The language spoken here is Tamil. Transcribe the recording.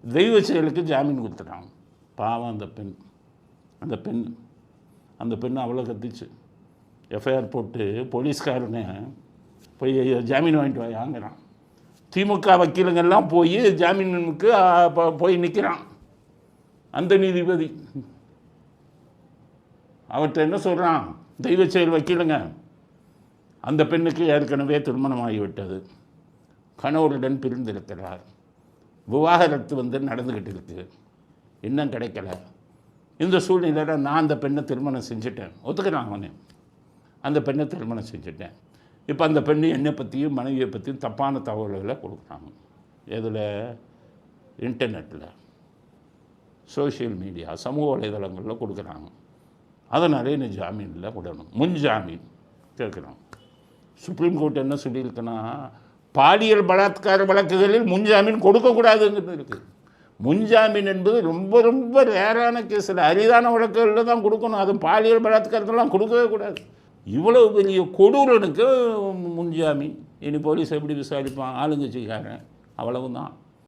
தெய்வ செயலுக்கு ஜாமீன் கொடுத்துட்டாங்க. பாவம் அந்த பெண் அவ்வளோ கத்திச்சு. எஃப்ஐஆர் போட்டு போலீஸ்காரனை போய் ஜாமீன் வாங்கிட்டு வாங்கிறான். திமுக வக்கீலுங்கெல்லாம் போய் ஜாமீனுக்கு போய் நிற்கிறான். அந்த நீதிபதி அவர்கிட்ட என்ன சொல்கிறான், தெய்வ செயல் வக்கீலுங்க, அந்த பெண்ணுக்கு ஏற்கனவே திருமணமாகிவிட்டது, கணவருடன் பிரிந்திருக்கிறார், விவாகரத்து நடந்துக்கிட்டு இருக்குது, இன்னும் கிடைக்கல. இந்த சூழ்நிலையில் நான் அந்த பெண்ணை திருமணம் செஞ்சுட்டேன், ஒத்துக்கிறான் அவனே. அந்த பெண்ணை திருமணம் செஞ்சுட்டேன். இப்போ அந்த பெண்ணு என்னை பற்றியும் மனைவியை பற்றியும் தப்பான தகவல்களை கொடுக்குறாங்க. எதில்? இன்டர்நெட்டில், சோஷியல் மீடியா, சமூக வலைதளங்களில் கொடுக்குறாங்க. அதனாலே நீ ஜாமீனில் விடணும், முன் ஜாமீன் கேட்குறான். சுப்ரீம் கோர்ட் என்ன சொல்லியிருக்குன்னா, பாலியல் பலாத்கார வழக்குகளில் முன்ஜாமீன் கொடுக்கக்கூடாதுங்கிறது இருக்குது. முன்ஜாமீன் என்பது ரொம்ப ரொம்ப ரேரான கேஸில், அரிதான வழக்குகளில் தான் கொடுக்கணும். அது பாலியல் பலாத்காரத்தெல்லாம் கொடுக்கவே கூடாது. இவ்வளவு பெரிய கொடூரனுக்கு முன்ஜாமீன். இனி போலீஸ் எப்படி விசாரிப்பான்? ஆளுங்கட்சிக்காரன், அவ்வளவுதான்.